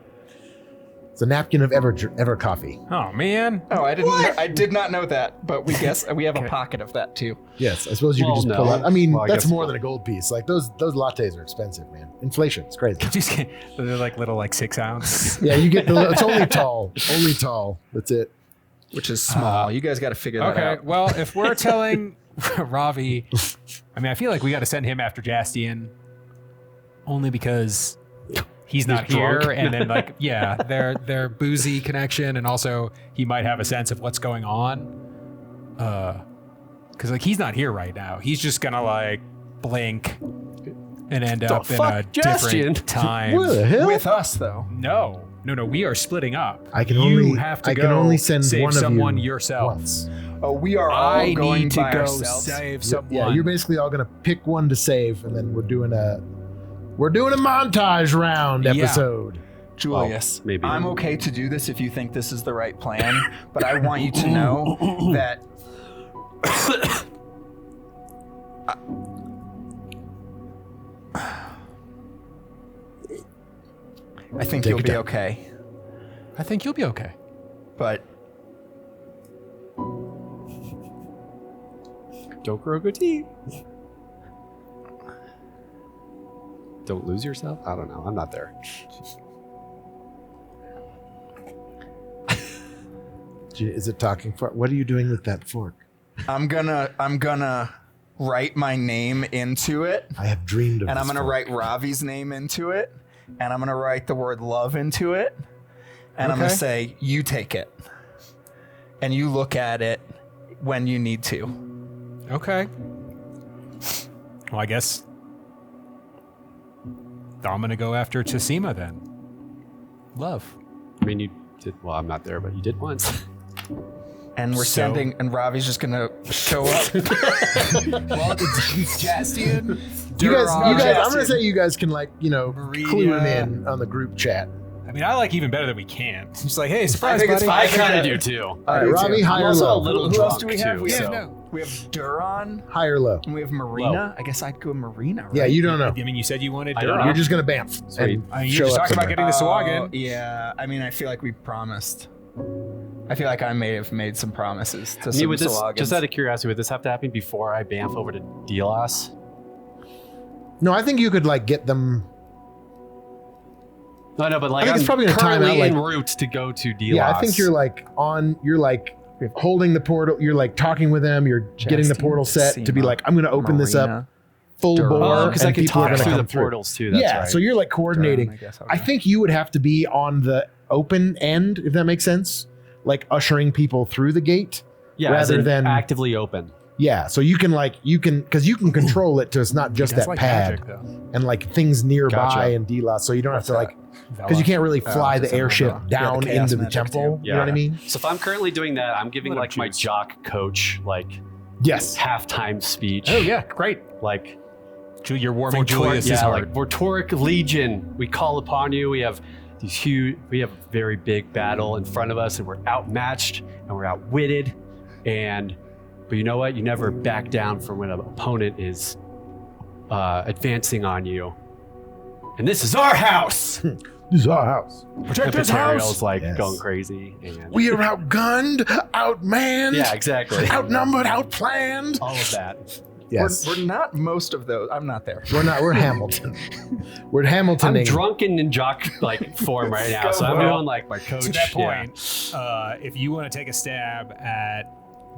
It's a napkin of ever coffee.
Oh man!
Oh, I did not know that, but we have a pocket of that too.
Yes, I suppose you could just
no.
pull out. I mean,
Well, I
that's
guess
more
not.
than a gold piece. Like those lattes are expensive, man. Inflation, it's crazy.
They're like little 6-ounce.
Yeah, you get it's only tall. Only tall. That's it.
Which is small. You guys got to figure that
Okay,
out.
well, if we're telling Ravi, I mean, I feel like we got to send him after Jastian, only because he's not here,
drunk.
and then like, yeah, their boozy connection, and also he might have a sense of what's going on. Because like he's not here right now. He's just gonna like blink and end up in a different time.
What the hell?
With us though.
No, we are splitting up.
I can
you have to
I
go
can only send
save
one
someone
of you
yourself.
once.
Oh, we are all
I
going
need to
by
go
ourselves.
save someone.
Yeah, you're basically all gonna pick one to save, and then we're doing a montage round
Yeah.
episode.
Julius,
Well, maybe.
I'm okay to do this if you think this is the right plan, but I want you to know that I think
Take
you'll
your
be
time.
okay.
I think you'll be okay.
But
Don't grow good teeth. Don't lose yourself? I don't know. I'm not there.
Is it talking for? What are you doing with that fork?
I'm gonna write my name into it,
I have dreamed of
and I'm
this
gonna
fork.
write Ravi's name into it, and I'm gonna write the word love into it, and I'm gonna
Okay.
say, you take it, and you look at it when you need to.
Okay. Well, I guess I'm gonna go after Tassima then. Love.
I mean, you did. Well, I'm not there, but you did once.
And we're
So-
sending, and Ravi's just gonna show up.
Well, it's Jastian.
You guys, I'm gonna
Jastian.
say you guys can
Maria.
clue him in on the group chat.
I mean, I like even better that we can't. Just like, hey, surprise,
think it's
buddy.
fine.
I kind of do too.
All right,
do
Ravi,
too.
high
I'm
or
also a
low?
little
Who else
drunk
do we have?
too.
We have,
So
we have Duron,
High or low?
and we have Marina. I guess I'd go Marina, right?
Yeah, you don't know.
I mean, you said you wanted
I don't
Duran.
know.
You're just gonna bamf
Sweet.
and
I mean,
show
you're just
up
talking about
somewhere.
getting the Swaggin.
Yeah, I mean, I feel like we promised. I feel like I may have made some promises to
me
some
with this,
Sawagins.
just out of curiosity, would this have to happen before I bamf over to Delos?
No, I think you could get them.
No, no, but like
I think
I'm
it's probably gonna time
currently
out,
en route to go to Delos.
Yeah, I think you're holding the portal. You're talking with them. You're getting the portal set to be
Tassima,
I'm going to open this up
Marina.
full
Duran.
bore,
because I
and
can
people are
talk
going to
through
come
the portals too. That's
yeah,
right.
so you're coordinating.
Duran, I guess,
I think you would have to be on the open end, if that makes sense, ushering people through the gate.
yeah, as
rather
in
than-
actively open.
Yeah, so you can because you can control it to it's not just
That's
that
like
pad
magic, though.
and things nearby
Gotcha.
and DLOS, so you don't have to
Vela.
because you can't really fly
that's
the airship
Vela.
down
Yeah, the chaos
into the
magic
temple.
too.
You know what I mean?
So if I'm currently doing that, I'm giving
Let him
my
choose.
jock coach
Yes.
halftime speech.
Oh yeah, great.
Like
You're warming
Vortoric-
Julius's
yeah,
heart.
like Vortoric Legion, we call upon you. We have a very big battle in front of us, and we're outmatched and we're outwitted. But you know what? You never back down from when an opponent is advancing on you. And this is our house.
This is our house.
Protect
The
this house.
Patariel's
Yes.
going crazy. And
We are outgunned, outmanned,
yeah, exactly.
outnumbered, outplanned.
All of that.
Yes.
We're not most of those. I'm not there.
We're Hamilton. We're Hamiltoning.
I'm drunken in jock like form right now, so I'm doing like my coach.
To that point, if you want to take a stab at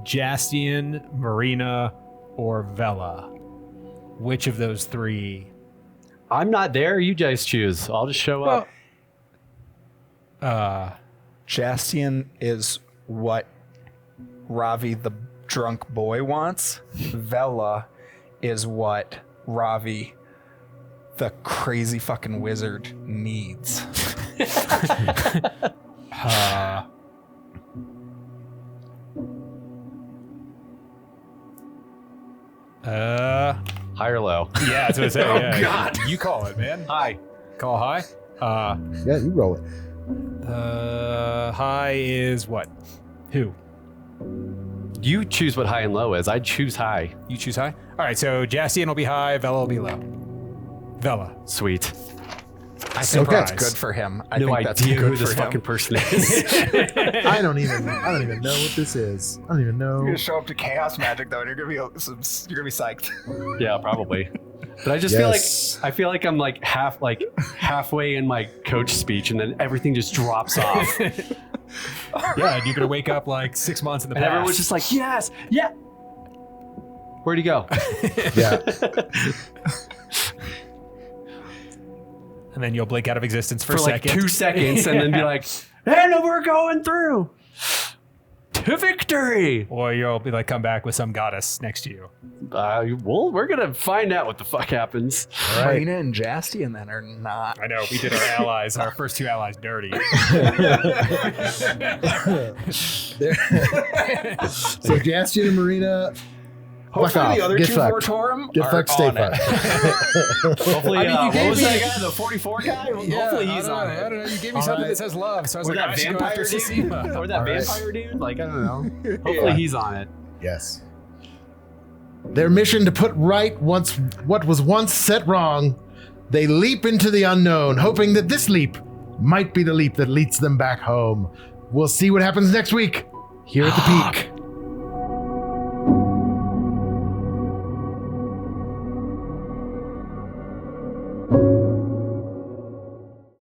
Jastian, Marina, or Vela, which of those three?
I'm not there. You guys choose. I'll just show up.
Jastian is what Ravi the drunk boy wants. Vela is what Ravi the crazy fucking wizard needs.
High or low?
Yeah, that's what I said.
Oh, God.
You call it, man.
High.
Call high.
Yeah, you roll it.
High is what? Who?
You choose what high and low is. I'd choose high.
You choose high? All right, so Jastian will be high, Vela will be low. Vela.
Sweet.
I think
Okay.
that's good for him. I
No
think that's
idea
good
who this
for him.
fucking person is.
I don't even know what this is. I don't even know.
You're gonna show up to chaos magic though, and you're gonna be psyched.
Yeah, probably. But I just feel like I'm like halfway in my coach speech, and then everything just drops off, and
Yeah, and you're gonna wake up like 6 months in the past.
everyone's just like, yes, yeah. Where'd he go?
Yeah.
and then you'll blink out of existence for a
like
second.
2 seconds, and then be like, and we're going through to victory.
Or you'll be like, come back with some goddess next to you.
Well, we're gonna find out what the fuck happens.
Marina and Jastian then are not.
I know, we did our allies, our first two allies dirty.
So Jastian and Marina,
Hopefully
off.
the other
Get
two
fucked.
Vortorum
Get
are
fucked, stay
on it.
fucked.
Hopefully,
I mean, you
what
gave
was
me-
that guy, the 44 guy? Hopefully he's on it.
I don't know. You gave me something that says love, so I was
Or
like,
that
I should go
vampire
after
dude?
Sisima.
Or that
All right.
vampire dude? Like, I don't know. Hopefully he's on it.
Yes. Their mission to put right what was once set wrong. They leap into the unknown, hoping that this leap might be the leap that leads them back home. We'll see what happens next week here at the Peak.